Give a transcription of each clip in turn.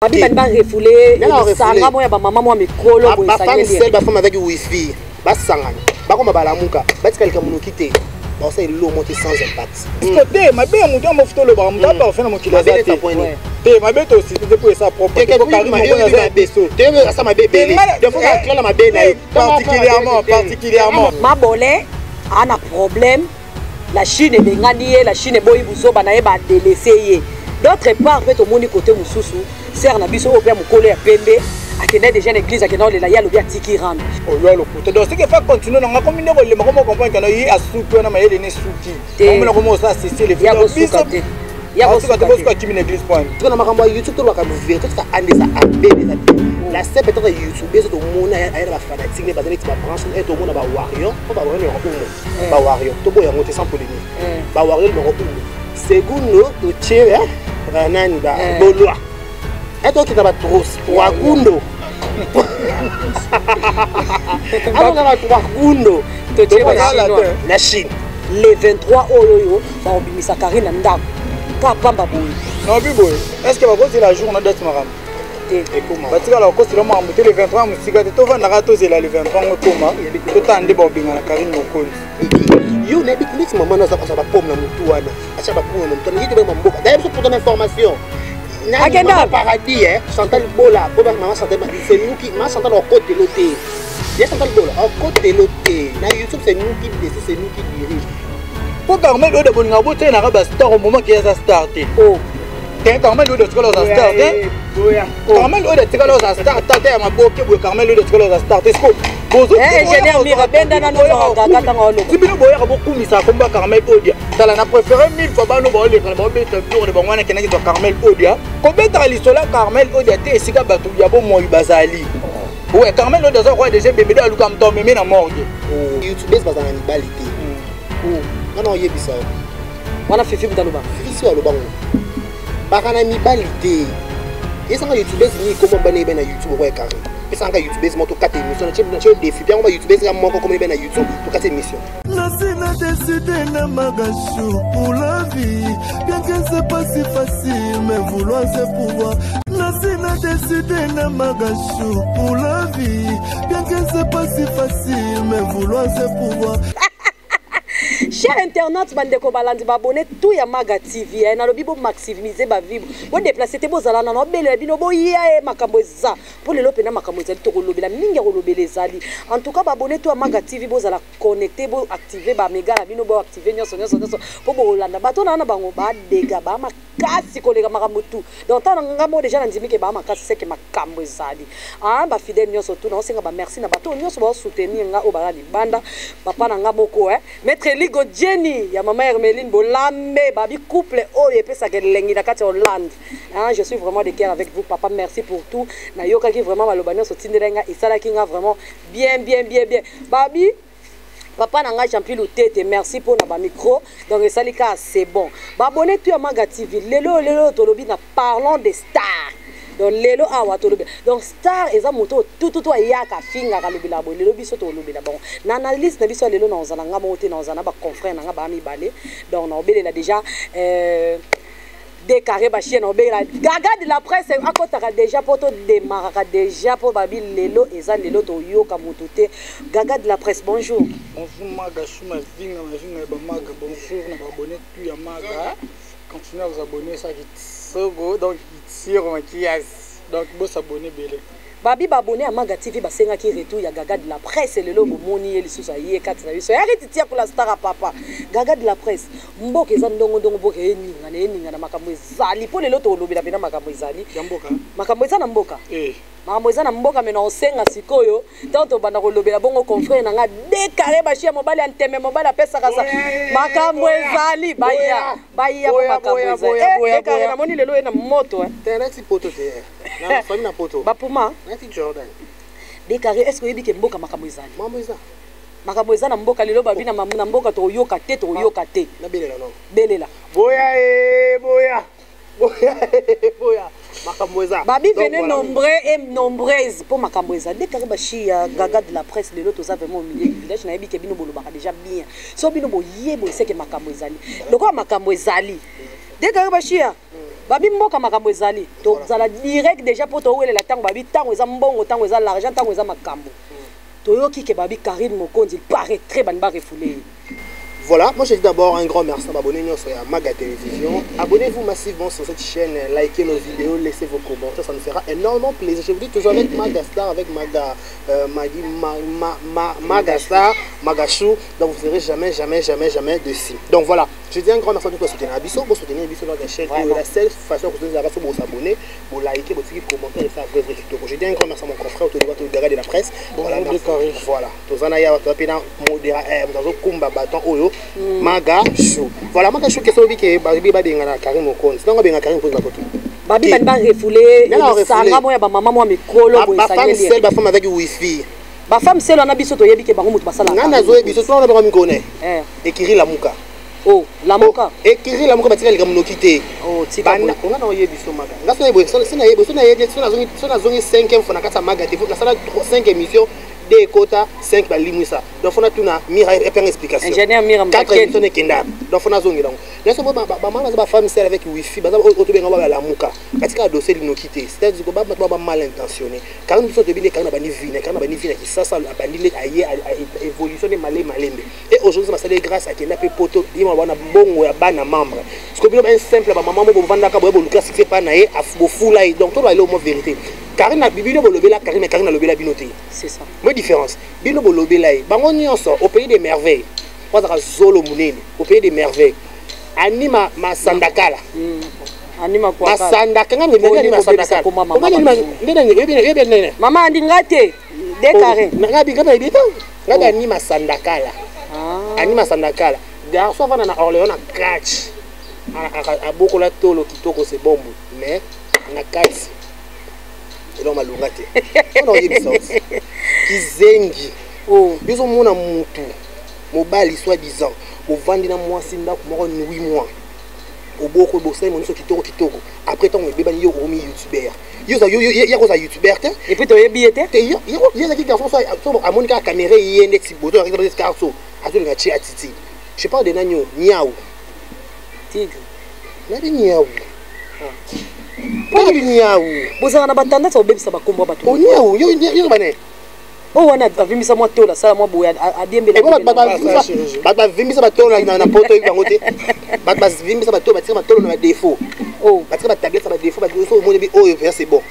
Babi bani ba refoulé, sanga moya ba maman moi mikolo boy sanga. Ba femme ba femme avec wifi. Ba sanga. Ba koma balamuka. Ba tikalika munokite. Ba ça l'eau monte sans impact. Côté ma bé mon dieu photo le ba mon pas faire mon kilo zate. Té ma bé aussi c'était pour ça propre. Pour Karim mon za beso. Té ça ma bé belé. De fois ça clair ma bé na particulièrement. Ma bolé ana problème. La Chine est bengani, la Chine est boy buzo banaye ba délaissé. D'autre part, fait au monde côté Moussousou, sert na biso au père Mokole à Pembe, à Kenya déjà l'église à Kenya la yalo bien tiki ram. Oh là le côté. Donc ce qui fait continuer on a combien de le comment comprendre qu'on a eu à souper na maïle né souki. On me comment ça c'est les vidéos. Il y a aussi quand tu vois qui une église point. Tu na makambo YouTube to ka ouvrir tout ça ande ça abé la c'est peut-être YouTube c'est au monde à la fanatique ba donner ma branche et au monde ba warrior, ba warrior ba warrior. To boya monter sans polémique. Ba warrior no segundo to tire ranani ba bolwa eto kitaba tros wagundo alors na wagundo to tire la Chine les 23 oyo ba obimisa Karina ndako ka pamba boy non biboy est-ce que va cause la journée d'être maram et comment ba tika la cause le mambo le 23 musika to vanda ka to zela le 23 ngoma to tande ba obinga na Karina mokoli yo na bikilix maman na ça ba pomme na mutu wana acha ba pomme na mutu ni to ba mboka d'ailleurs pour ton information Agenda paradis Chantal Bola pour maman Chantal c'est nous qui ma Chantal au côté de l'autre il Chantal Bola au côté de l'autre na YouTube c'est nous qui décide c'est nous qui dirige pour Carmel de boninga boté na ba star au moment qui a starté oh Carmel de tikalo za starté Carmel de tikalo za starté ya maboke bo Carmel de tikalo za starté sko ingénieur Mira benda na no gaga tanga lo sibino boya ka bokumisa komba Carmel Odia tala na préféré 1000 fois bano ba ole kana ba beta tour de bangwana kena ki to Carmel Odia ko beta lisola Carmel Odia te esika batu ya bo moi bazali ouais Carmel Odia za kwa déjà bébé da luka mto meme na morgue YouTube bazana ni balité non yebisa wana fifi butaluba fifi aloba bakana ni balité yesanga YouTube ni comment bana na YouTube kwa Karim pesanga YouTube moto 4 émissions na défi bien on va YouTube ça moko comme na YouTube pour 4 émissions Nasina décidé na magachou pour la vie bien que c'est pas si facile mais vouloir c'est pouvoir Nasina décidé na magachou pour la vie bien que c'est pas si facile mais vouloir c'est pouvoir Cher internaute bandeko balandi babone tout ya Maga TV na lobi bo maximiser ba vivre bo déplacer te bozala na no bele bino bo ya makambo za pour le lopena makambo za to kolobela mingi kolobela zali en tout cas babone tout ya Maga TV bozala connecter bo activer ba mega bino bo activer nyoso po bo landa bato na bango ba dega ba makasi kolega makambo tout donc tant ngamo déjà na ndimi ke ba makasi seke makambo zali ba fidèle nyoso tout na osenga ba merci na bato nyoso ba soutenir nga o bala libanda papa na ngamo Maître Ligo Jenny, ya maman Hermeline Bolambe, babi couple oh et pesa ke lengi na kati Hollande. Je suis vraiment de cœur avec vous papa, merci pour tout. Na yoka ki vraiment malobanya so tindelenga isala ki nga vraiment bien. Babi papa nanga champion tete merci pour na ba micro donc esalika c'est bon. Ba abonné tu à Maga TV. Lelo tolobi na parlons des stars. Donc lelo awa to lobi donc star eza moto tout yaka finga ka lobi la bo lelo biso to lobi la bon na analyse na biso lelo na ozana nga mote na ozana ba confrère na nga ba mi balé donc na obele la déjà décarré ba chien na obele la gaga de la presse akotaka déjà pour to démarrer déjà pour babi lelo eza lelo to yoka moto te gaga de la presse bonjour Maga Chouma vinga ba Maga bonjour na ba abonné tu ya Maga continuez à vous abonner ça qui sogo donc tire maquillage donc vous s'abonner belé babi babonné à Maga TV basenga ki retour ya gaga de la presse le lobo moni ye lisusa ye kati na biso arrête tia pour la star à papa gaga de la presse mboka eza ndongo mboka eninga na makambo ezali po lelo to lobela pena makambo ezali ya mboka makambo eza na mboka makambo eza na mboka mena osenga sikoyo tanto banda kolobela bongo confrère nanga décarré ba chia mobali anteme mobali apesa kasa makambo ezali baya po makambo ezali décarré na moni lelo ena moto Teresi poto te na famille na poto bapuma nati Jordan décarré est-ce que yebike mboka makambo ezali makambo eza na mboka lelo babi na mboka to yoka te na belela non belela boya makambo eza babi venez nombreux et nombreuses pour makambo eza décarré ba chia gaga de la presse lelo to ça vraiment au milieu du village na yebike bino bolobaka déjà bien so bino boyebo seke makambo ezali lokwa makambo ezali décarré ba chia babi mboka makambo ezali tozala direct déjà po towelela ntango babi ntango eza mbongo ntango eza l'argent ntango eza makambo toyoki ke babi Karine Mokonzi il paraîtrait bani barefoulé. Voilà, moi je dis d'abord un grand merci à abonnez sur Maga Télévision. Abonnez-vous massivement sur cette chaîne, likez nos vidéos, laissez vos commentaires, ça nous fera énormément plaisir. Je vous dis toujours avec Maga Star, avec Maga Star, Maga Chou, donc vous ne serez jamais déçus. Donc voilà, je dis un grand merci à tous pour soutenir Abisso, pour soutenir Abisso dans la chaîne. La seule façon que vous avez pour vous abonner, pour liker, pour commenter et faire un vrai tuto. Je dis un grand merci à mon confrère autour de la presse. Voilà, voilà. Tous en ayant, vous avez un bâton Maga Chou. Voilà, Maga Chou, qu'est-ce que Babi Badinga Karine Mokonzi. Donc, on a Karine pour la photo. Babi Badinga refoulé. Sanga moi ba maman moi mikolo bo sa femme ba femme avec wifi. Ba femme seule on a biso to yebi ke bango mutu basala. Ngana zo biso to on ba mikone. Ekiri la muka. Oh, la muka. Ekiri la muka batika lika munokite. Oh, tika bo. On a yebi so Maga. Ngaso yebo so na yebo so na zongi 5e fois na kata Maga te faut la sala 5 émissions. 2 quotas, 5 balimisa. Donc on a tout na mira et plein explication. Ingénieur mira 4 émissions de kenda. Donc on a zongi donc. Là c'est maman ba femme seule avec wifi, ba auto benga ba la muka. Katika dossier de nokité, c'est-à-dire que ba mal intentionné. Quand nous sommes de quand bani vine, quand bani vine qui ça bandi aye évolution de malé malembe. Et aujourd'hui ça c'est grâce à kenda pe poto, dima wana bongo ya bana membre. Ce que bien simple ba maman bo vanda ka bo luka c'est pas naé afbo fula donc tout le mot vérité. Karine a bibino bolobela Karine a lobela binoté. C'est ça. Moi différence. Bino bolobela bango nyonso au pays des merveilles. Kwa za zolo munene au pays des merveilles. Anima masandakala. Anima kwa kala. Masandaka ngani ngani masandakala. Mama andingate de Karine. Ngabi ngaba bito. Ngabi anima sandakala. Anima sandakala. Garçon va na Orléans na catch. A beaucoup la tolo kitoko c'est bombo mais na catch. Et on m'a lourate. On a dit Kizengi. Oh, ils ont mon amour. Mobile soi-disant. Au vendre dans moi, c'est là pour 8 mois. Au beaucoup de bossés, mon kitoko. Après, ton bébé, il y a un youtubeur. Il y a un youtubeur. Et puis, tu as billet. Il y a des garçons à mon caméra, il y a un ex boto avec des cartes. À tout le monde, je parle de Nagno, Niaou. Tigre. Nadi Niaou. Pas de Niaou. Vous avez un tendance à obéir à combat bateau. Oh, Niaou, il y a un bané. Oh, on a vu ça moi tout là, ça moi boya à Diembe. Baba vimbi ça bateau là na poto yi bangote. Baba vimbi ça bateau batira bateau na défaut. Oh, batira tablette ça ba défaut ba so mo bi oh c'est bon.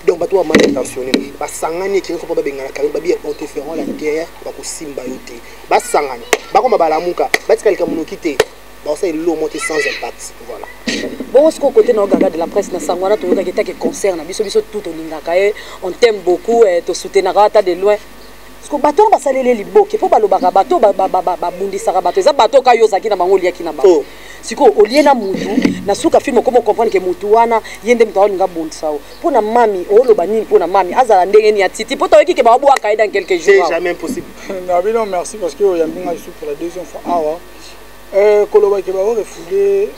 Donc bateau mal intentionné. Ba sangani ki ko ba benga na Karine ba bi interférent la terre ba ko simba yote. Ba sangani. Ba ko ba la muka, ba tika lika munokite. Ba ça l'eau monter sans impact. Voilà. Bon, ce côté de la presse, na tout ce qui concerne, tout on t'aime beaucoup, te soutenir de loin. Parce que bateau va saler les beaux, qu'il faut pas le bateau, babundi sarabato, ça bateau kayosaki na bango liaki na bango. Si ko au lieu na mutu, na suka film comment comprendre que mutu wana yende mtaoni nga bondi sao. Pour na mami, o lo banini pour na mami, azala ndenge ni atiti, pour toi qui ba boa kaida dans quelques jours. C'est jamais impossible. Non, merci parce que yambinga ici pour la deuxième fois. Ah ouais. Koloba ke ba refoulé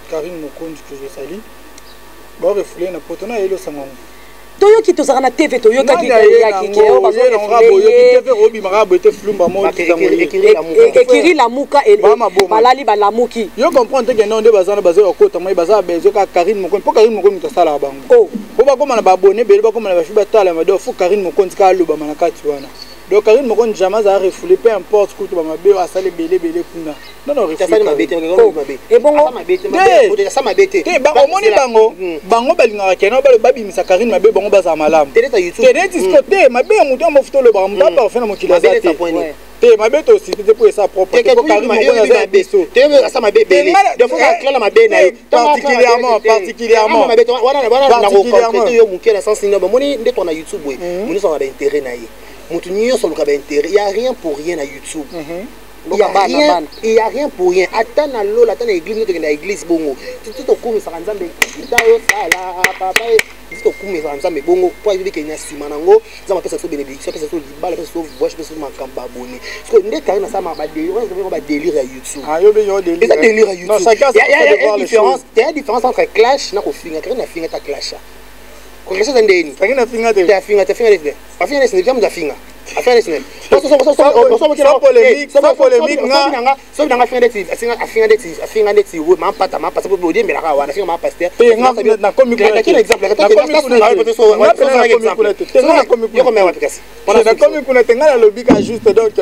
Karine Mokonzi que je salue. Ba refoulé na potona elo sango. Toyo ki tozaka na TV toyo ka ki ya ki ke o ba TV robi marabo était flumba mo ekiri la muka et balali balamuki. Yo comprendre que non de bazana bazana okota moi bazana bezo ka Karine Mokonzi po Karine Mokonzi to sala bango. Oh, po ba koma na ba abonné be ba koma na ba fiba tala ma do fo Karine Mokonzi ka loba manakati wana. Donc Karine Mokonzi jamais a refoulé peu importe ce que tu vas m'aber à saler belé kuna. Non refoulé ma bête et bon ça m'a bête bango moni bango balinga kena ba bimisa Karine mabe bango baza malamu tene discoté mabe mutu mo fitolo ba mutu ba fena mokila zate te mabe to si te pour ça propre ko Karine Mokonzi za beso te ça mabe belé de faut que clair mabe na particulièrement wana na ko concréter yo mukela sans signe ba moni nde to na YouTube we moni ça va intérêt na ye. Il n'y a rien pour rien à YouTube. Il n'y a rien pour rien. Attends à l'eau, attends à l'église, tu es dans l'église, bongo. Tu te coumes sur un zambé. Tu te coumes sur un zambé, bongo. Pour éviter qu'il y ait un simanango, ça m'a fait ça sur bénédiction, ça sur l'ibal, ça sur voix, ça sur ma campagne abonnée. Parce que dès que ça m'a délire à YouTube. Ah, il y a délire à YouTube. Il y a une différence entre clash et finger. Quand on a finger, tu clash. Kwa kisa ndeni. Takina finga te. Ta finga te. Afinga ni sindikia mza finga. affaire nationale sans polémique sauf dans affaire native affaire native oui ma pata pour dire mais là on a fait ma pasteur na comme quel exemple on a tenga la lobby juste donc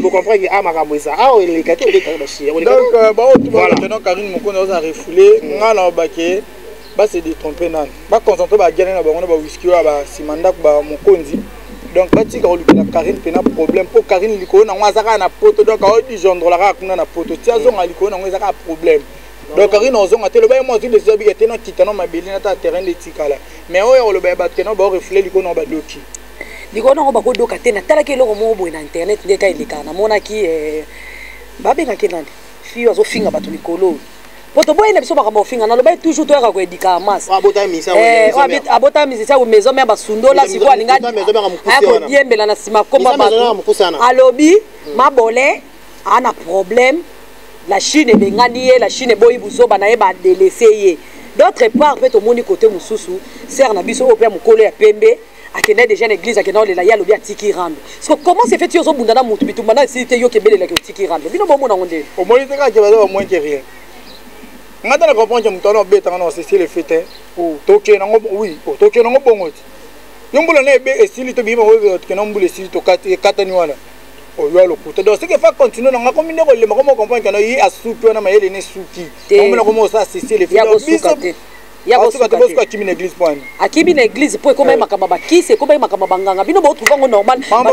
vous comprenez ah makambo ça ah il est gâté donc maintenant Karine Mokonde a refoulé ngana baké ba se détromper nan ba concentrer ba gagner na bango na ba whisky ba simanda ba Mokonzi donc ba tika olukela Karine pena problème pour Karine likolo na ngazaka na poto donc a di jondre la kuna na poto tia zonga likolo na ngazaka problème donc Karine ozonga te le ba mo ti de zabi te na kitano mabeli na ta terrain de tikala mais oyo le ba ba te na ba reflet likolo na ba doki likolo na ba ko doka te na tala ke loko mo bo na internet ndeka ilika na mona ki ba benga kenande fi azo finga bato likolo poto boyena biso makambo finga na loba toujours toyaka ko edika mas abota misa abota misa maison mais basundola siko alinga ako diembela na sima komba bato alobi mabole ana problème la Chine bengani ye la Chine boyi buzoba na ye ba délaisser ye d'autre part peut au moni côté mususu ser na biso opia mukolo ya pembe akenda déjà l'église akenda le la ya lobi atiki rando parce que comment c'est fait yo zo bundana mutu bitumana si te yo kebele la tiki rando bino bomo na ngonde au moni te ka ke ba moins que rien ngata na comprendre que mutono beta na c'est le fait oh toke na ngo oui oh toke na ngo bongoti yombula na ebe esili to bima wo ke na mbula esili to katani wana oh yo lokuta donc c'est que fa continuer na ngako mine ko le mako comprendre que na yi asupi na mayele ne suki on na comment ça c'est le fait ya bosuka te bosuka kimi na église point akimi na église po comme makamba bakise comme makamba banganga bino bo trouver ngo normal mara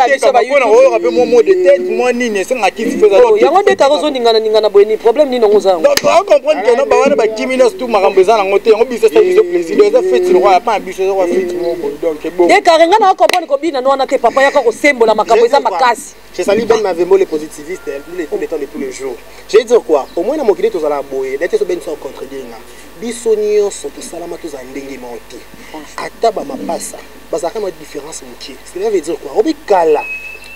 biso ba yona o rappe mo mot de tête mo nini c'est ngaki feza yango de karozo ningana boeni problème ni nongo zango donc on comprendre que non ba wana ba kimi na tout makambo za na ngote yango biso ça biso plaisir ça fait le roi pas biso ça roi fait mo donc bon de karenga na comprendre ko bina no wana ke papa yaka ko sembola makambo za makasi je salue Ben Mavembo les positivistes tous les temps de tous les jours je vais dire quoi au moins na mokili to zala boye d'être so ben so contredire biso nyonso tosalama toza ndenge moko te ata bamapasa bazalaka na différence mokie ce qui veut dire quoi obikala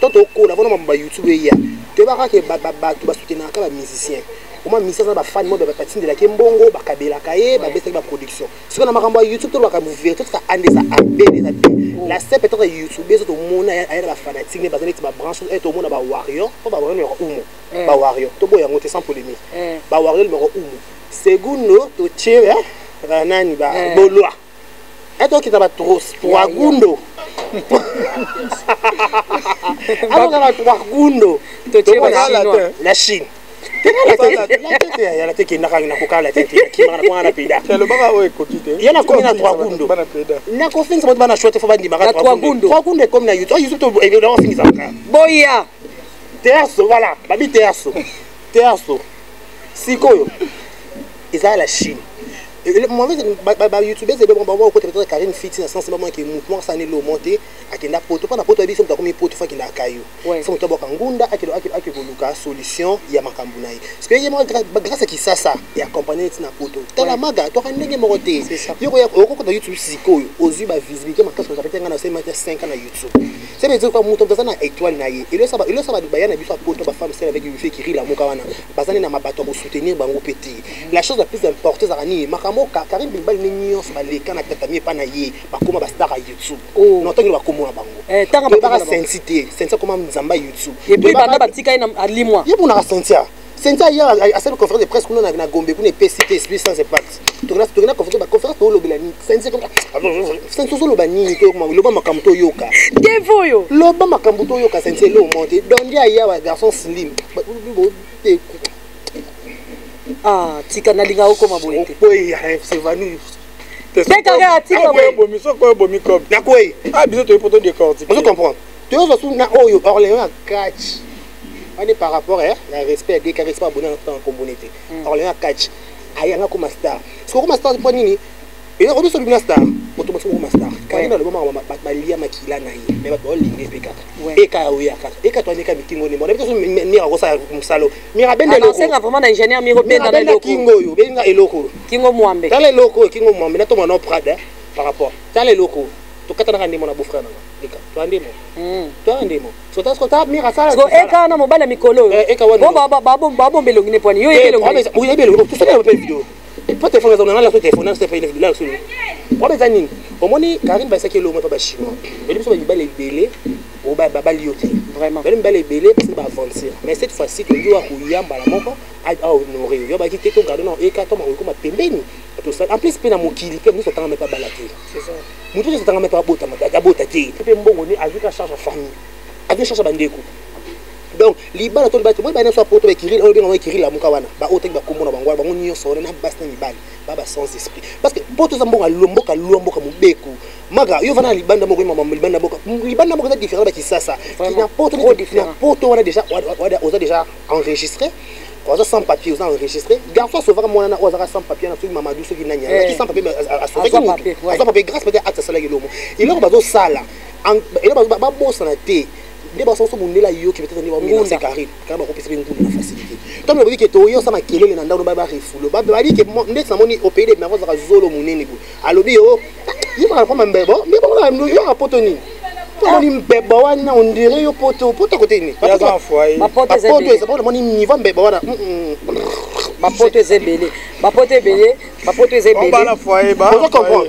to tokola mpona mamba youtube eya toyebaka ke bato basoutenaka bamusicien oma musicien aza bafani mo batindelaki mbongo bakabelaka ye babesaki baproduction sikoyo na makambo ya youtube tolobaka mouverte toka andesa abeleza te la se peut-être youtube ezo tomona aya na bafanatique ne baza neti babranche tomona bawario po bawario numéro umo bawario toboya yango te sans polémique bawario numéro umo segundo to tire nani ba bolwa eto kita ba Twagundo alors na Twagundo to tire la Chine la tête na kanga ko kala tête ki mara ko ana pida le baba o ekotite yana ko na Twagundo bana peda na ko finga bana short fo bandi mara Twagundo comme na YouTube to évidemment finga ça boya terso voilà babi terso sikoyo eza la Chine moi youtube c'est bon bon côté peut-être Karine Fiti na sens moment que mouvement ça ne le monter akenda poto pas na poto biso mta comme poto fa kinda kayo so mta boka ngunda akelo luka solution ya makambu na ye parce que yema grâce à qui ça et accompagner na poto tala maga to ka ndenge morote yoko ya ko youtube sikoyo ozu ba visibilité makasi ça peut-être na 5 ans na youtube c'est veut dire quoi muto dans na étoile na ye et le ça ba yana biso poto ba femme c'est avec une fille qui rit la moka wana bazana na mabato ko soutenir bango petit la chose la plus importante à ni makambo Karine Bimbali ni nyonso baleka na tatami pa na ye bakoma ba star ya YouTube non tangi bakoma bango tanga ba sensibilité comme nzamba YouTube et puis banda batika ina alimwa ye buna Sentia hier à cette conférence de presse qu'on a na Gombe pour ne PCT esprit sans impact tokena conférence to lobela ni Sentia comme Sentia lo bani to loba makambo to yoka devoyo loba makambo to yoka Sentia lo monter donc ya wa garçon slim ah tika na linga oko maboete boy c'est venu tekaka tika bomi so ko bomi comme na koy ah biso to poto de corps vous comprenez tu as sous na oyo Orléans catch on est par rapport à respect des respect abonné en communauté Orléans catch ayanga comme star parce que comme star pour nini et on biso bina star moto comme star quand le moment balia makila na ye mais ba lingi peka eka oya ka eka to nika mikingo ni mona biso mira ko sa musalo mira bende loko c'est vraiment ingénieur miro benda na loko kingo yo benga eloko kingo mwambe tala eloko kingo mwambe na to mona prada par rapport tala eloko to katana ndi mona beau-frère na eka to andemo so ta mira sala so eka na mobala mikolo eka wana babo belongi ne poni yo yebelongi oui yebelongi to sala ba vidéo pas téléphone on a la téléphone c'est fait là sur moi ben nini omoni Karine ba saki lo mo ba chinois et biso ba les belé o ba lioté vraiment ba les belé parce que ba avancer mais cette fois-ci to yo akuyamba la moko a honorer yo ba ki te to garder non e ka to ma ko ma pembeni tout ça en plus pe na mokili pe nous tanga pas balater c'est ça mutu se tanga pas bota ma bota te pe mbongo ni avec la charge en famille avec charge bandeko donc libala to bato ba na so poto ekiri o benga ekiri la muka wana ba otek ba komona bangwa bango nyo so na basta libala ba sans esprit parce que poto za mbonga lomboka mubeko maga yo vana libanda moko mama libanda moko c'est différent ba kisasa na poto trop différent poto wana déjà on a déjà enregistré on a sans papier on a enregistré garçon sauvera mon na on a sans papier na tout mamadou so kinanya qui sans papier à sauver sans papier grâce peut-être à ça là gelomo il leur bazo sala et là ba bossa na té les personnes sont là yo qui peut-être niveau c'est carré quand ba kopesa ngunda na facilité donc le dit que to yo ça ma kelele na ndalo ba refulo ba dit que ndetse na moni au pays des merveilles za zolo munene bo alobi yo yima kwa mbebo mais bon là yo rapoto ni to ni mbebo wana on dirait yo poto côté ni ya za foyer ma poto c'est pas moni niveau mbebo wana ma poto ezebele ma poto ebele ma poto ezebele ba na foyer ba on comprend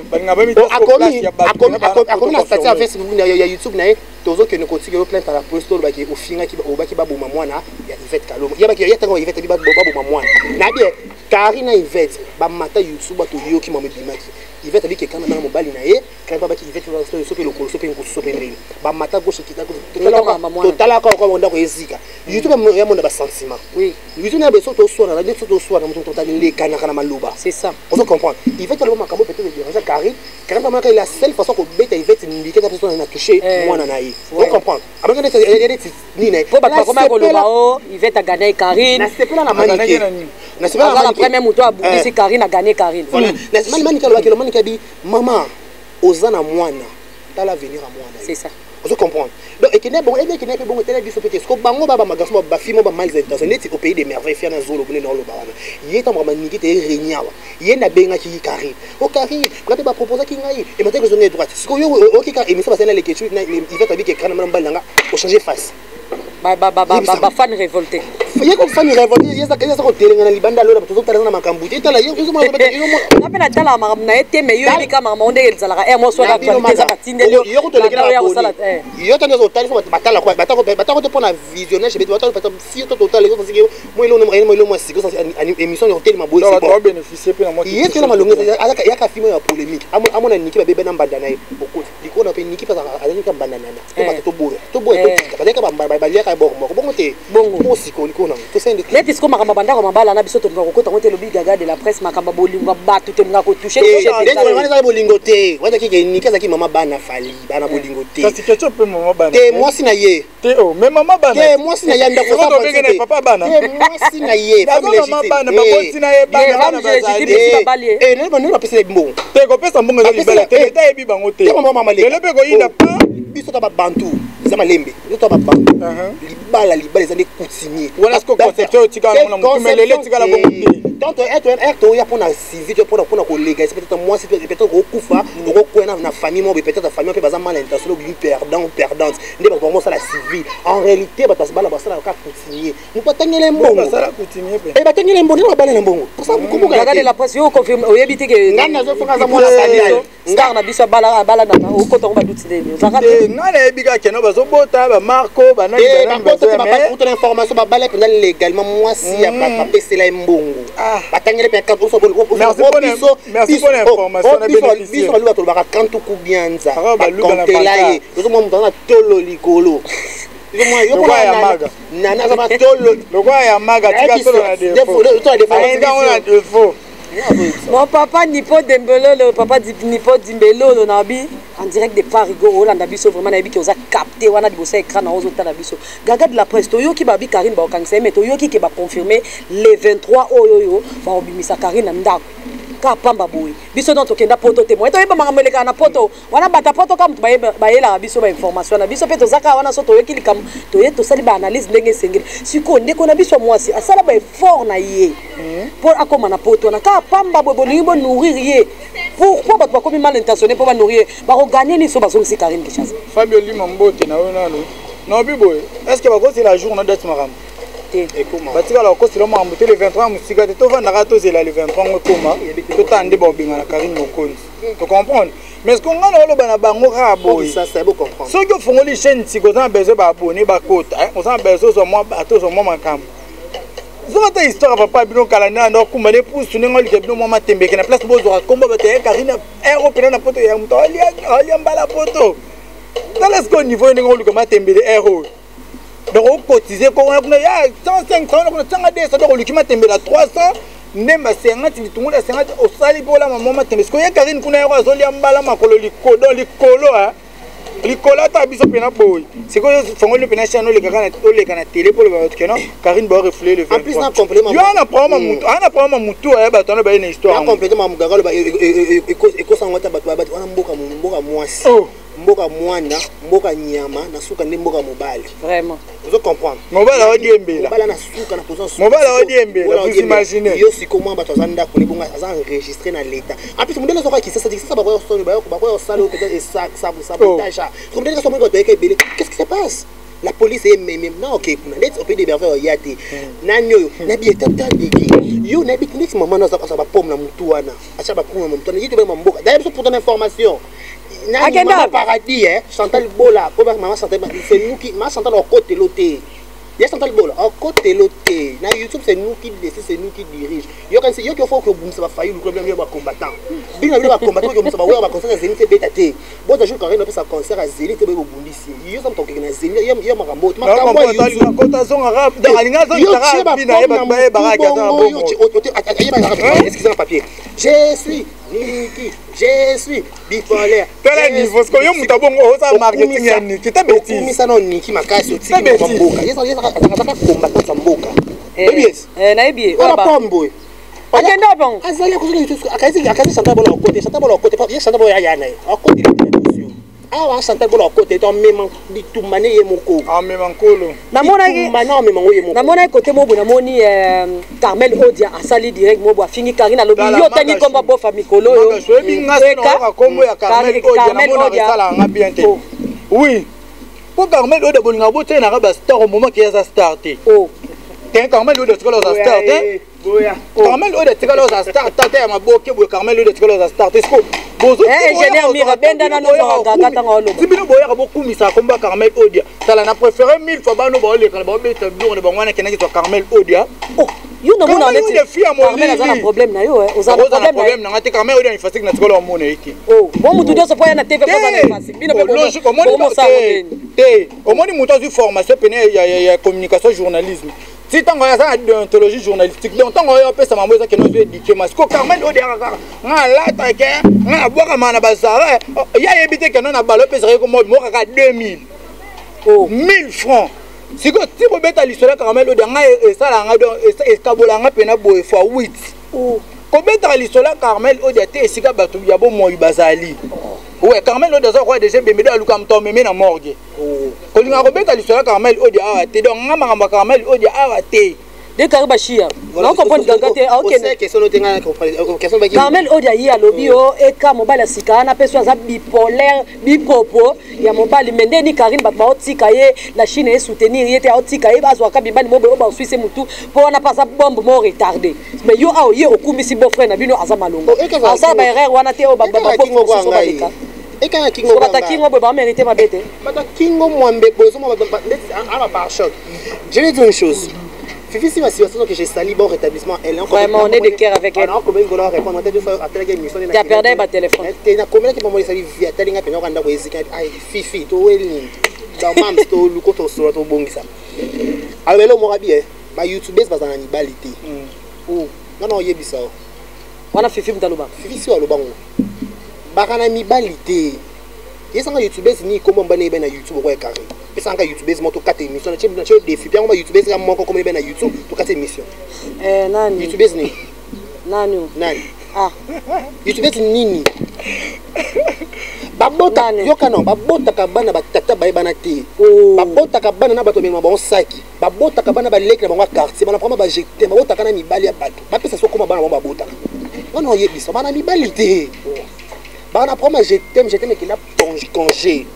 akomi na statut Facebook ya YouTube na tozo que nous continuons plainte à la police to baki ofinga ki obaki babuma mwana ya Yvette Kaloma ya baki ya tango Yvette bi babuma mwana na bien Karina Yvette ba mata YouTube to yo ki mamedimaki Yvette abi ke kana na mobali na ye quand baki Yvette va so pe lokolo so pe nkusu so pe ndeli ba mata gauche ki totala ko onda ko ezika YouTube ya monda ba sentiment oui YouTube na beso to so na ndeso to so na mutu to tali kana kana maluba c'est ça on se comprend Yvette Kaloma makambo peut-être déranger Karine ba la seule façon ko beta Yvette ni que la personne na touché mwana na ye on comprend après que ni ne ko ba comment ko loba o Yvette a gagné Karine na c'est pas la manique na c'est pas la première moto a boucler Karine a gagné Karine voilà na manique lo ba manique bi maman ozana mwana tala venir à mwana c'est ça on comprend donc et qui n'est bon tele biso peut-être ko bango ba magasin ba film ba mal intentionné au pays des merveilles fiana zolo bune no lo ba wana yeta mama niki te renyawa yena benga ki Karine o Karine quand ba proposer ki ngai et maintenant que je n'ai droite siko yo OK ka émission ba sena les questions il va tabi que kana mbala nga o changer face ba fan révolté il y a comme fan révolté il y a ça ko telenga na libanda lo to tala na makambuti tala yo zo mo na pena tala makambu na ete me yo bika makambu ndenge ezalaka mo so la actualité za batindelo yo ko tolekela yo tande zo tala fo batala ko batako te pona visionnage beto batako pata si to total yo parce que moi lo mo siko émission yo tele maboyi c'est bon bénéficier pe na moi il est na malongo ya ka film ya polémique amona niki ba bebe na mbanda na beaucoup diko na pe niki pa azali ka mbanda na to boya to ka ba bongo te bongo siko likona to sende net isko makamba bandako mabala na biso to ngakota ngote lobi gaga de la presse makamba bolingo batu te ngako toucher wana bolingo te wana ki ni kaza ki mama bana fali bana bolingo te kasi kecho pe mama bana te moi si na ye te o mais mama bana te moi si na yanda ko sa te papa bana te moi si na ye mama bana baboti na ye bana bazali ne ba pesa mbongo te ko pesa mbongo za libala te ta yebi bango te le pe ko yinda pa biso ta ba bantu zama lembe biso ta ba bantu libala ezali coutumier wala sko conception tika na mutumelele tika la bongo donc être ya pona civil pona ko légaliser peut-être moi si peut-être ko kufa ko kwena na famille mo peut-être ta famille pe baza mal intention lui perdante ndé ba bongo ça la civil en réalité ba tasbala basala ka coutumier nous pas tangela mbongo basala coutumier pe ba tangela mbongo ba bala mbongo pour ça beaucoup regarder la presse yo confirme o yebite ke ngana zo fonga za mwana famille star na biso bala na o ko to ba dutile ngana ebika keno bazo bota ba Marco ba nani ba pour l'information ba bala pendant légalement moi si ya ba pesela mbongo batangele pe 4 so merci pour l'information na bénéficier biso baluba to ba kantu kubianza kontela ye zo mo mutana tolo likolo yo ya maga nana za tolo lokwa ya maga tika tolo na defo mon papa Nipo Dembelo le papa Nipo Dimbelo nabi en direct de Parigo Hollande biso vraiment nabi ki oza capté wana dibosa écran na ozo tala biso gaga de la presse to yo ki babi Karine ba okangisa mais to yo ki ke ba confirmer les 23 oyo va obimisa Karine na ndako ka pamba boy biso donc okenda poto témoin to yeba mangameleka na poto wana bata poto ka mutu bayela biso ba information na biso pe to zaka wana so to yoki likam to ye to sali ba analyse ndenge sengeli siko ndeko na biso mwasi asala ba effort na ye pour akoma na poto na ka pamba boy bolingi bo nourrir ye pourquoi bato ba komi mal intentionné pour ba nourrir ba ko gagner ni so ba zongi Karine Kishasa Fabio Lima Mbote na ona no no biboy est-ce que ba ko c'est la journée d'être maram te batikala okosila mambo te le 23 mosika te tovandaka tozela le 23 ngo ekoma totande bobengana Karine Mokonzi tocomprendre mais ce qu'on a oloba na bango kaka boye soki ofungoli chaîne sika oza na besoin baabone bakota oza na besoin ozwa mwa bato ozwa mwa makambo soki ta histoire papa bino kala nde anda okumba nde pusu ndenge olika bino mwa matembeke na place bozwaka komba bato ya Karine ero pena na poto ya moto alia mbala poto tala siko niveau ndenge oluka matembele ero donc okotize kuna ya 105 kuna tanga 200 donc oluki matembele 300 ndemba 50 litungula 50 osali bola mama matembele siko ya Karine kuna ero azolia mbala makolo likolo likolo ata biso pena boy sikoyo fongoli pena chano oleka na télé pour le bato keno Karine ba refléter le 23 en plus na complément yo ana problème mutu ya bato na ba une histoire na complément mugagalo ba ekosangota bato wana mboka mwasi mboka mwana mboka nyama na suka ndi mboka mobali vraiment vous comprendre mobala odiembela mobala na suka na position mobala odiembela vous imaginez yo siko mwa bato azanda ko libonga azan enregistrer na l'état en plus modèle soka qui ça ba ko solo ba ko salo peut-être et sabotage comme modèle soka ko toyeka belé qu'est-ce qui se passe la police est même non OK kuna let's opé des verres yate nanyo na bi etata digi yo na bi next moment na ça ba pomme na mutu wana acha ba pomme na mutu na yito ba mboka d'ailleurs pour ton information Agenda paradis Chantal Bola pour maman Chantal c'est nous qui ma Chantal au côté loté il y a Chantal Bola au côté loté na YouTube c'est nous qui décide c'est nous qui dirige yo quand c'est yo qui faut que vous ça va faillir le problème yo ba combattant bien ba combattant que ça va voir ba concert à Zénith bétaté bon jour quand il a fait sa concert à Zénith be bundisi yo ça toke na Zénith yo makambo makambo yo cotation arabe dans alinga zo arabe bina ba baraka ta excusez-moi papier je suis bipolaire. Quel niveau ce que yo mutabongo oza marketing ya Niki ta bêtise. Misa no Niki makasi otiki mboka. Yesa azaka combattant sa mboka. Yes. Na ebi. Ola pombo. Agenda bon. Azali ko akazi Chantal Bola côté. Chantal Bola côté. Yes Chantal Bola ya na. Côté l'émission. Ah Chantal Bola côté ton même bitumane ye moko. Ah même nkolo. Namona côté mobo namoni Carmel Odia asali direct mobo afingi Karine alobi yo tangi komba bofa mikolo yo. Eka kombo ya Carmel Odia namona resala nga bien te. Oui. Pour Carmel Odia bolinga bote na ba star au moment qu'il y a sa starté. Oh. Carmel Odia tikalo za starté. Carmel Odia tikalo za starté ya maboke bo Carmel Odia tikalo za starté. Ingénieur Mira benda na no gaga tanga olo. Sibino boya ka bokumisa komba Carmel Odia. Tala na préféré 1000 fois bano ba oleka ba beta bino ne bangwana kenaki to Carmel Odia. Oh, yo na mona leti. Carmel azana problème na yo ozana problème na ngati Carmel Odia ni fasik na tikolo mona iki. Oh, bon mutu dio so poya na TV ko bana fasik. Bino pe logique omoni te. Omoni mutu azu formation pene ya communication journalisme. Si tango ya sa déontologie journalistique donc tango ya pesa mambo za keno éduquer mas ko Carmel Odia nga lata ke nga boka mana bazara ya yebite keno na balo pesa ko mo ka 2000 1000 francs siko tipo beta lisola Carmel Odia nga esala nga donc eskabola nga pena boy fois 8 ko beta lisola Carmel Odia te esika batu ya bo moyi bazali ouais Carmel Odia za kwa déjà bembe aluka mto meme na morgue ko linga ko beta lisola Carmel Odia awa te donc nga makamba Carmel Odia awa te de Kariba Chia non comprendre gagate OK question notenga question baki Carmel Odia yi alobi yo eka mobile sika na peso za bipolaire bipopo ya mobile mende ni Karine bat ba otika ye la Chine e soutenir yete otika ye bazwa ka bibani mobo ba Suisse mutu po na pasa bombe mo retardé mais yo awo ye okumisi beau frère na bino azama longo asa ba erreur wana te o ba kingo kwa ngai eka kingo kwa ngai kingo ba mériter ma bête bata kingo mwambe bozo ma ba par choc je vais dire une chose Fifi, si ma situation que j'ai sali bon rétablissement, elle est encore. Vraiment, on est de cœur avec elle. Alors, comment on répondre à deux fois après la émission? Tu as perdu mon téléphone. Tu as combien qui m'a montré ça via Talinga Pena Randa Wezika? Aïe, Fifi, tu es ligne. Dans Mams, tu es le côté sur ton bon ça. Alors, là, moi, bien, ma YouTubeuse va dans l'animalité. Oh, non, il y a ça. On a Fifi Mtalouba. Fifi, c'est au Lobango. Barana Mibalité. Il y a un YouTubeuse ni comment on est bien à YouTube ou carré. Pesa nga YouTubeuse moto 4 émissions na chez défi bien on va YouTubeuse nga moko comme bien na YouTube to 4 émissions nani YouTubeuse ni nani ah YouTubeuse nini babota yoka non babota kabana batata bayebana te babota kabana na bato bema bon saki babota kabana baleki na bango quartier bana prendre ba jeter babota kana mibali ya bato bapesa so koma bana babota non yebisa bana mibali te bana prendre jeter mais qu'il a congé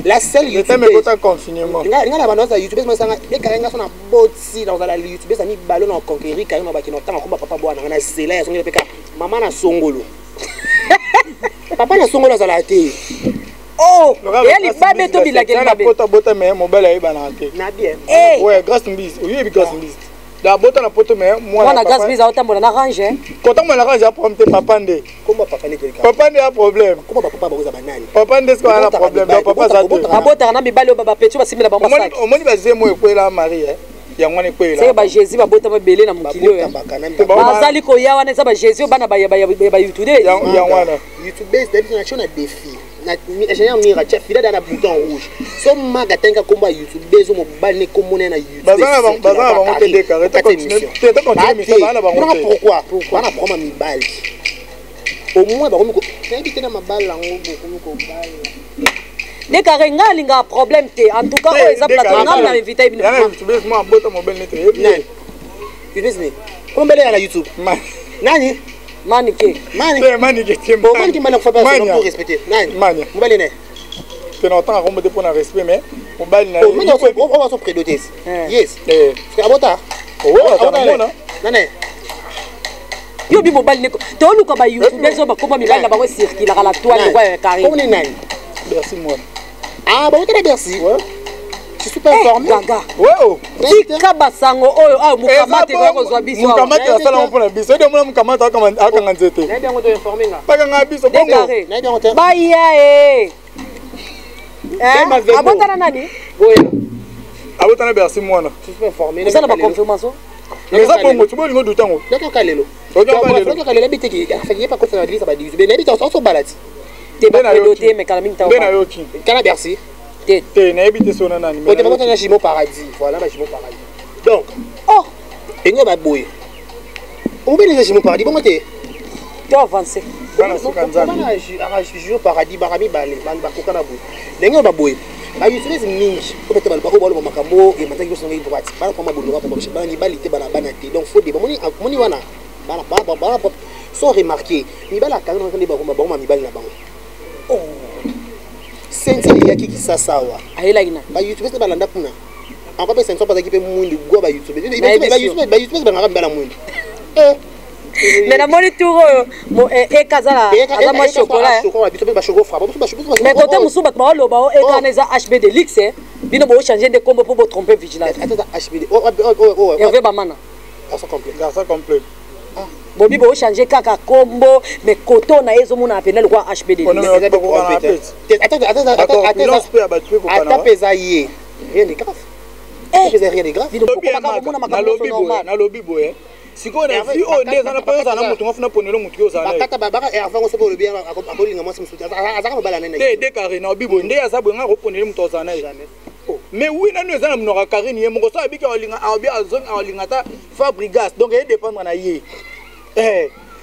La seule YouTube. Mais pas confinement. Regarde la bande YouTube, mais ça les carrément sont en boti dans la YouTube, ça ni ballon en conquérir carrément ba qui n'ont tant comme papa boire na zela ya songi peka. Maman na songolo. Papa na songolo za la té. Oh, elle va mettre bila quel babe. Pota bota mais mobile ay banate. Na bien. Ouais, grâce mbis. Oui, grâce mbis. Da bota na poto mais moi na grâce mbis autambola na range. Quand on la range a problème papa ndé. Comment papa ndé quelqu'un? Papa ndé a problème. Comment papa boza banani? Papa ndé quoi a problème. Papa za te. Abota na mibali baba petu basimila bamba sac. On moni bazé mo ekwela Marie ya ngwane kwela. C'est ba Jésus babota mabele na mukili oyo. Bazali ko ya wana za ba Jésus bana ba YouTube. Ya wana. YouTube base d'habitude na défi. Na ingénieur mira chef il a un bouton rouge so magatenga komba YouTube bezo mo balne komone na YouTube bazana ba te décarrer ta continuer pourquoi na proma mi balle au moins ba komi ko habiter na maballa ngo komi ko balle décarrer ngalinga problème te en tout cas o exemple la ngam na invité ibn ya YouTube mo abota mobile net nani YouTube kombe le na YouTube nani Manike. Manike tiempo. Bon, manike mana faut pas pour respecter. Nani? Mania. Mobile ne. Que longtemps à remonter pour un respect mais mobile na. On va se prédoter. Yes. Frère Abota. Oh, Abota. Nani? Yo bi mobile ne. Te olu ko ba YouTube bezo ba koma mibali na ba circuler la toile quoi carré. Comment nani? Merci moi. Ah, bah on te merci. Ouais. Je suis pas informé. Gaga. Ouais oh. Tika basango oyo ah mukamate ko kozwa biso. Mukamate ya sala mpona biso. Ede mona mukamate akanga nzete. Na bien on te informer nga. Pas kanga biso bongo. Na bien on te. Ba ya Abota na nani? Boya. Abota na merci moi na. Je suis pas informé. Ça na ba confirmation. Mais ça pour moi tu vois ngo dutango. D'accord kalelo. Donc kalelo biteki. Fait pas contre la vie ça va dire. Mais n'habite on balati. Te ba doté mais kala mingi ta. Ben ayo ki. Kana merci. Te na habité son nani. On te va Jimo Paradis. Voilà, Jimo Paradis. Donc, oh, engo ba boy. On va les Jimo Paradis, bon côté. Tu avancer. Bana suka nzambi. Bana Jimo Paradis barami balé, ban ba kokana boy. Engo ba boy. Ba YouTube mingi. Ko beta ba ko bolo makambo e mataki so ngi droite. Bana ko mabulu ba ko ba ni balité bana banate. Donc faut des moni wana. Bana sont remarqués. Mi bala kana ngandi ba ko ba mi bali na bango. Oh. Sense yaki kisa sawa ayela ina ba YouTube se balanda kuna encore pe sense pas ki pe mundi go ba YouTube ba YouTube ba ngamba la mundi mais na moni tour mo e kazala aza mo chocolat ba chocolat fra mais côté musuba ba lo ba e kaneza HB Deluxe bino bo changer de combo pour tromper vigilance attends HB Hervé Bamana garçon complet bobi bo changer kaka combo mais coton na ezo mona apena kwa HB Deluxe attends pesa ye rien de grave rien de grave na lobby boy siko na fi o ndeza na pesa na mutu ngofuna ponelo mutu yo sana bakata babaka erva ngoso bo lobby akolinga mwasi musuti azaka mabala nene de carré na bibo nde ya sabwe nga roponele mutu sana jamais mais oui na nous ezana mnoka Karine ye moko so abika olinga abi azong olinga ta Fabrigas donc il dépendre na ye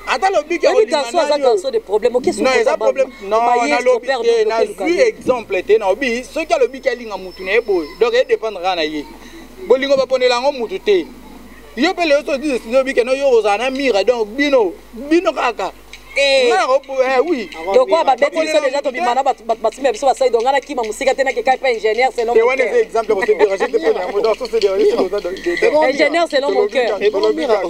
attends le big garçon des problèmes OK non ça problème non na lobby na vu exemple te na obi ce qui a le big alinga mutu na ebo donc il dépendra na ye bolingo ba ponela ngo mutu te yo pele so dit no big no yo ozana mira donc bino kaka oui donc quoi ba bête biso déjà to bimana batima biso basai donc ngana kima musika tena ke kai pa ingénieur c'est non mon cœur c'est exemple pour te déranger te pour moi donc c'est déranger ingénieur c'est non mon cœur et bon mira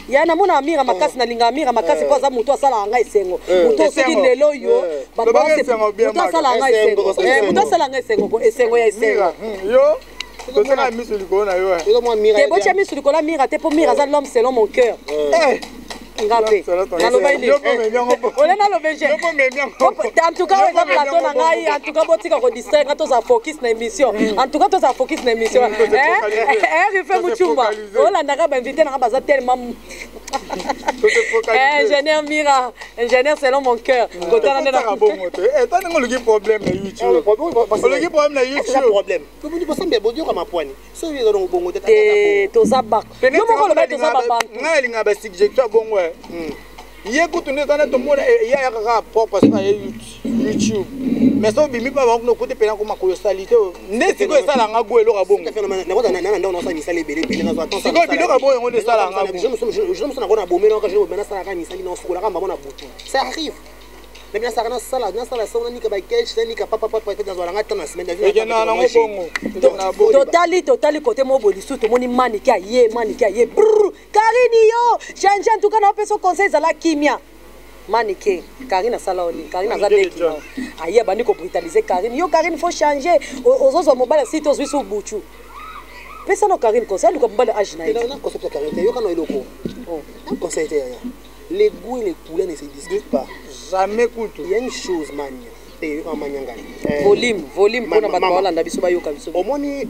ya na mona amira makasi na linga amira makasi kwa za mutu asala ngai sengo mutu soki lelo yo ba mutu asala ngai sengo mutu asala ngai sengo ko esengo ya esengo yo to sana misu liko na yo te bocha misu liko la mira te pour mira za l'homme selon mon cœur ngape naloba ile ole naloba je en tout cas eza plateau na ngai en tout cas botika ko distraire toza focus na émission en tout cas toza focus na émission refait muchumba olandaka bainvité na baza tellement ingénieur mira ingénieur selon mon cœur kotana ndena etana ngoluki problème na YouTube ngoluki problème na YouTube problème bobundi bosambe bodio kama pwani so yezo ngo bongo te toza bak yo moko loba toza babantu ngai linga ba suggestion bongo ye kutu nde tana tomona ya ya kaka propre sur YouTube mais so bimi pa bango no côté pena ko makoyo salite nde siko esala nga go eloka bongo na ko na ndo no sa misale bele bele na zo attends siko biloka bongo nde sala nga je me suis na ko na bomena ka je me na sala ka misali no fukula ka mbona butu ça arrive na bien ça na sala ça on nika ba cash nika papa peut-être dans la ngata na semaine et na na bongo totali côté moboli surtout moni maniki aye Karine yo change en tout cas na peso conseil za la kimia maniki Karine sala oni Karine za deki aye bandi ko brutaliser Karine yo Karine faut changer ozozo mobile si to swiso buchu pesa no Karine conseil ko mobile age na ina concept ya Karine yo kana iloko un conseil les goûts et les couleurs ne se discutent pas jamais coûte il y a une chose man volume pour na bato balanda biso bayoka biso omoni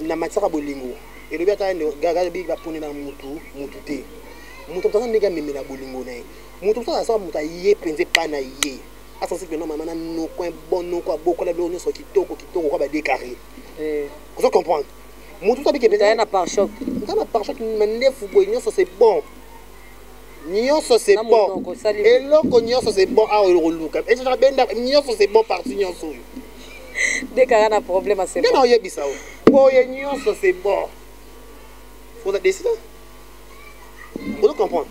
na matière bolingo et le biata gaga bi ba poni na mutu te mutu tanga ndega meme na bolingo na mutu tanga sa mutu ye penze pa na ye asa se que non mama na no coin bon no ko boko la lo so kitoko ko ba décarré vous comprenez mutu tabi ke penze na par choc mende fubo nyonso c'est bon nyonso c'est bon et loko nyonso c'est bon a oluka et ça benda nyonso c'est bon parti nyonso dès qu'il y a un problème c'est bon non yebisa o nyonso c'est bon faut décider vous comprenez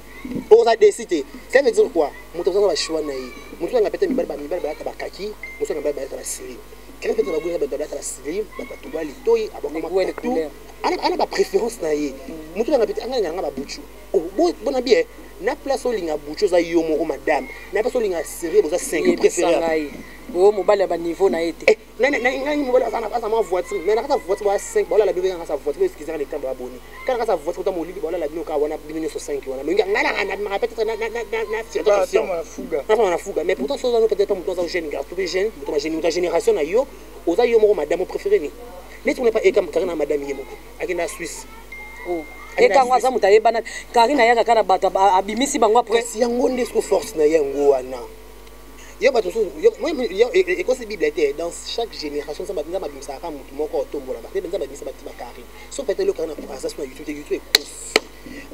pour ça décider ça veut dire quoi mutu va choix na yi mutu nga pete mibali ba kaki mutu nga ba slim quand pete ba goza ba slim ba to ba litoi abakoma tout ana ba préférence na yi mutu nga pete nga ba buchu bona bien na place olinga buchu za yo moko madame na place olinga serré boza 5 préféré o mobile ba niveau na été na mobile asa ma voiture mais na ka voiture ba 5 ba la bébé nga sa voiture excusez les temps ba boni quand sa voiture ta molili ba la bino ka wana bino so 5 wana mais ngala na peut-être na fuga mais pourtant ça peut-être mutu za jeune garçon tout jeune mutu ma génération na yo oza yo moko madame préféré ni mais tu n'es pas ekam Karine madame yemo akina Suisse et quand on a dit Karine ayaka kana bato abimisi bango après si yango ndesko force na yango wana yo bato yo et quand c'est bible était dans chaque génération ça batinza babimisa ka mutu moko otombola ba benza babimisa batima Karine so peut-être le Karine pour ça sur YouTube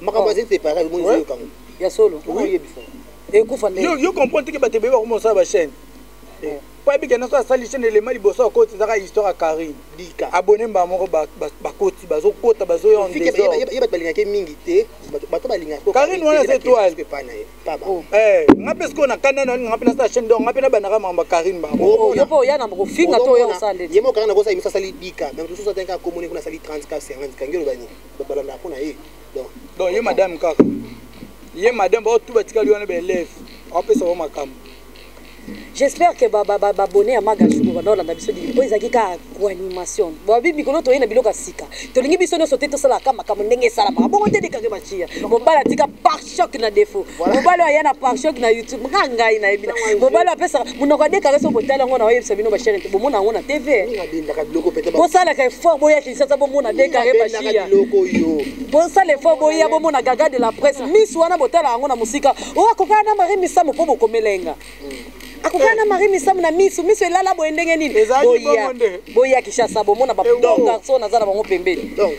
makambo c'est pareil moi yo kango ya solo oui bifo et kufa yo comprendre que bato beba comment ça ba chaîne pas bien que ça chaîne élément liboso à côté ça histoire à Karine dika abonné ba moko ba koti bazo kota bazo yo ndé ya bato balinga ke mingi te bato balinga ko Karine wana c'est toi papa ngape sko na kanana ngape na sa chaîne donc ngape na banaka mamba Karine ba yo po ya na ko finga to yo sande yemo Karine ko sa imisa sali dika même tout ça tenka communiquer kuna sali 30 ka 50 ka ngelo bani balanda kuna donc ye madame kaka ye madame ba tout batika liona be élève apesa ba makambo. J'espère que abonné à Magachu dans la biso di boy zaki ka ko animation ba bibi kono to yena biloka sika to lingi biso no sote to sala kama kama ndenge sala ba bongo te de ka ba chia mobala tika par choc na défaut mobala yana par choc na YouTube ngai na ebina mobala pesa munoko de ka so botala ngona wayebisa bino ba chaîne te bomona ngona TV bo sala ka fort boya ki sasa bomona de ka ba chia bo sala fort boya bomona gaga de la presse miss wana botala ngona musika o akokana mari misamo po bokomelenga akokana mari misamu na misu elala bo ndenge nini boya kishasa bomona ba garçon nazala bango pembeni donc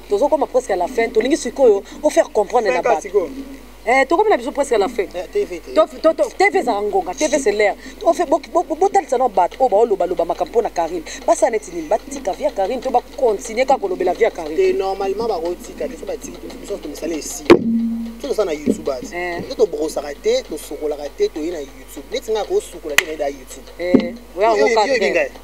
tozo comme presque à la fin tolingi sikoyo o faire comprendre na bato to comme na biso presque à la fin TV za ngonga TV c'est l'air on fait botal ça no bato o ba loba makampo na Karine basa neti nini batika via Karine to ba continuer ka kolobela via Karine et normalement ba rotika to ba tiki biso to misala ici tout ça na YouTube to brosa raté to sokola raté to ina YouTube neti nga ko sokola te na YouTube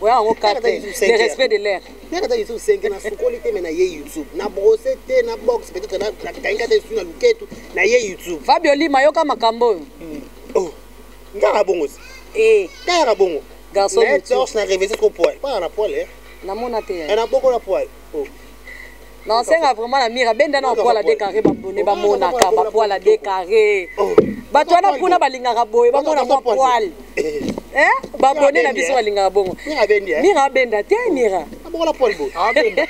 ouais on cadre le respect de l'air neta YouTube 5 na sokola te na YouTube na brosa te na box peut-être na kainga te sur na luketu na YouTube Fabio Lima yoka makambo oh ngara bongo ngara bongo garçon torche na réveiller trop poil pas na poil na mona te na boko na poil oh non c'est vraiment la mire benda na poil la décarré ba bonne ba mona ka ba poil la décarré ba toi na puna balinga ka boy ba mona mo poil ba bonne na biso balinga bongo mira benda te mira boko la poil bo benda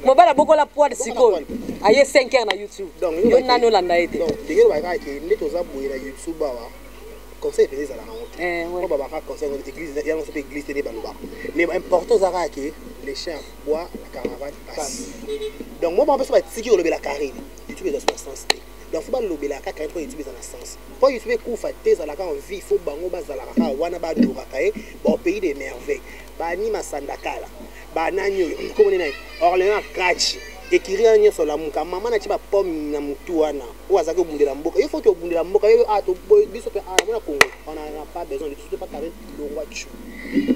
mo bala boko la poil siko aye 5 heures na YouTube yo nano landa ete donc dégelo ba ka ke ndeto za boy na YouTube ba wa conseil faisait ça la honte on va pas conseil l'église il y a une église télé baloba mais important ça que les chiens bois la caravane passe donc moi on peut pas tiki au la Karine YouTube dans son sens donc faut pas lober la Karine pour YouTube dans le sens pour YouTube coup faté ça la quand on vit faut bango ba za la wana ba do kae ba pays des merveilles ba ni masandakala ba nanyo comme on est Orléans catch écrire anya sur la muka maman na tiba pomme na mutu wana ou azaki obundela mboka il faut que obundela mboka yo to biso pe na Congo on n'a pas besoin de tout pas carré longwa chou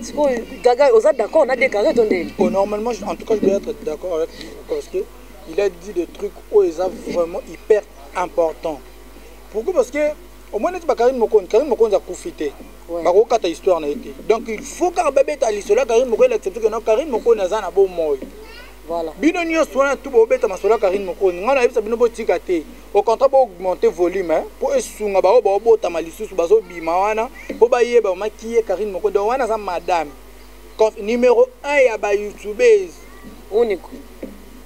siko gaga oza d'accord on a déclaré ton délire. Normalement en tout cas je dois être d'accord avec lui parce que il a dit des trucs où ils sont vraiment hyper important. Pourquoi? Parce que au moins tu pas Karim Mokonzi a profité. Bako kata histoire na été. Donc il faut que bébé tali cela Karim Mokonzi accepte que non Karim Mokonzi na na bon moy. Voilà. Bino nyo soin tout bo beta masola Karim Mokonzi. Ngana yebisa bino bo tikate. Au contraire bo augmenter volume hein pour esunga ba bo ta malisusu bazo bima wana po ba yeba makiye Karim Mokonzi wana za madame. Numéro 1 ya ba YouTubers. Unique.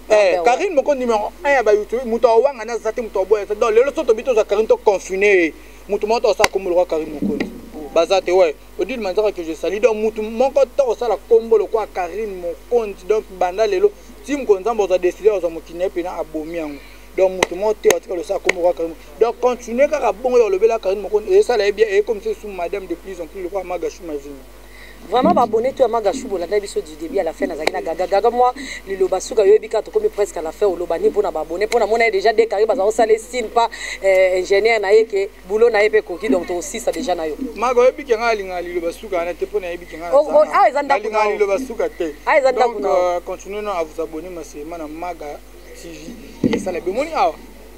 Karim Mokonzi numéro 1 ya ba YouTube muto wanga na zate muto boya donc lelo soto bito za Karim to confiné muto moto sa comme le roi Karim Mokonzi bazate ouais odile manzaka que je salue donc muto moko to sa la combo le quoi Karim Mokonzi donc banda lelo tim konzambo za décider za mokine pe na abomi yango donc muto moto atika le sa comme le roi Karim donc continuer kaka bongo le bela Karim Mokonzi et ça là bien et comme c'est sous madame de plus en plus le roi Magachu Mazini. Vraiment abonné toi Magachu bolanda biso du début à la fin nazaki na gaga moi le lobasuka yebika to comme presque à la fin au lobani pour na abonné pour na mona déjà déclaré baza osale signe pas ingénieur na yeke boulot na yepe koki donc aussi ça déjà na yo mago yebika ngalinga li lobasuka na te pona yebika ngala ah ezanda ko ngalinga li lobasuka te ah ezanda ko donc continuez à vous abonner massivement na Maga TV et ça la bemoni awa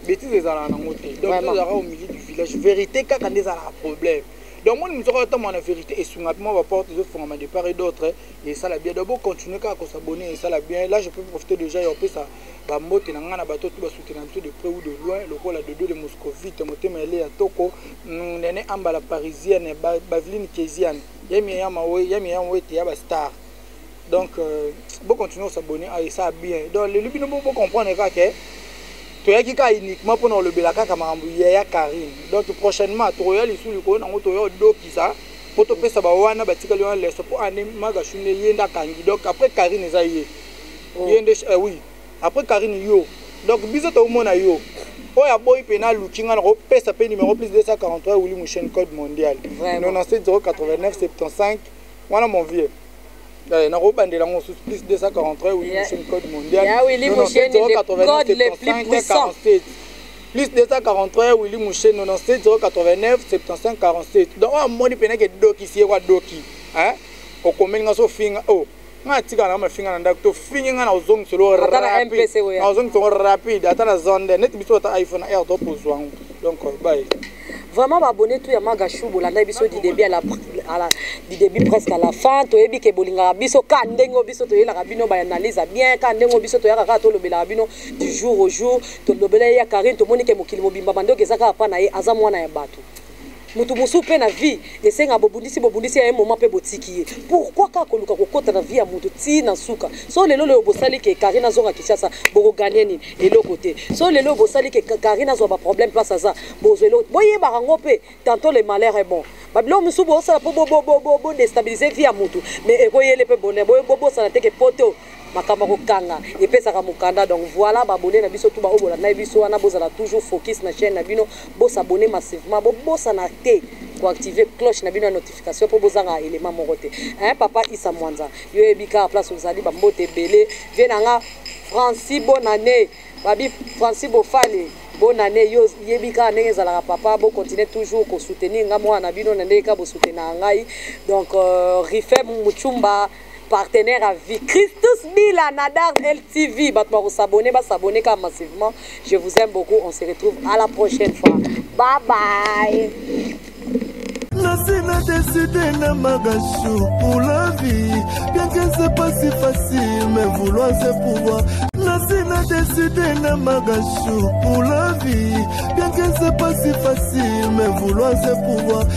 bêtise ezala na ngote donc vous aura au milieu du village vérité kaka ndeza la problème. Donc moi, nous avons la vérité et souvent, on va porter des fonds de part et d'autre et ça la bien. D'abord, continuer à s'abonner et ça la bien. Là, je peux profiter déjà et on peut ça. Bah, moi, tu n'as pas bateau, tu vas soutenir de près ou de loin. Le rôle de deux de Moscovite, moi, tu m'as allé à Toko, nous n'en en bas la parisienne, Baveline Kéziane. Yami Yamawe, tu as star. Donc, bon, continuer à s'abonner et ça bien. Donc, les lubino pour comprendre que tu as uniquement pour le belaka ya Karim. Donc prochainement tu royal ici le ko na to yo do kisa pour te pesa ba wana batika le leso pour ane Magachu ne yenda kangi. Donc après Karim eza yé. Yende oui. Après Karim yo. Donc biso to mona yo. Oya boy pena looking na pesa pe numéro plus 243 Willy Mouchen code mondial. 97 089 75. Voilà mon vieux. Na robandela ngo plus 243 Willy Mouchen code mondial. Ya Willy Mouchen le code le plus puissant. Plus 243 Willy Mouchen 97 089 75 47. Donc on moni pena ke doki si kwa doki. Hein? Ko komenga so finga oh. Nga tika na ma finga na ndako to finga na ozong solo rapide. Na ozong solo rapide atana zonde net biso ta iPhone Air to pozwangu. Donc bye. Vraiment abonné tout ya Magachu bolanda biso du début du début presque à la fin to yebi ke bolinga biso ka ndengo biso to yela bino ba analyse bien ka ndengo biso to yaka to lobela bino du jour au jour to lobela ya Karim to moni ke mokili mobimba bando kezaka pa na ye aza mwana ya bato mutu musu pe na vie esenga bobundisi ya moment pe botiki pourquoi ka koluka kokota na vie ya mutu ti na suka so lelo le bosali ke Karim azonga Kinshasa boko gagner nini elo côté so lelo bosali ke Karim azo ba problème place à ça bozelo boye barango pe tantôt le malheur est bon babilo musu bo sala po bo déstabiliser vie ya mutu mais ekoyele pe bonheur bo sala te ke poto makamba kokanga epesaka mokanda. Donc voilà babonné na biso tout ba obola na biso wana bozala toujours focus na chaîne na bino bo s'abonner massivement bo sana te pour activer cloche na bino notification pour bozanga élément moroté hein papa Issa Mwanza yo ebika place ozali ba mbote belé venanga Francis bonne année babi Francis Bofale bonne année yo yebika ndenge ezalaka papa bo continuer toujours ko soutenir nga mwana bino na ndeka bo soutenir ngai. Donc Rife Muchumba partenaire à vie Christus Bila Nadar LTV batma s'abonner massivement. Je vous aime beaucoup, on se retrouve à la prochaine fois. Bye bye. Nasina décidé na Magachu pour la vie. Bien que c'est pas si facile, mais vouloir c'est pouvoir. Nasina décidé na Magachu pour la vie. Bien que c'est pas si facile, mais vouloir c'est pouvoir.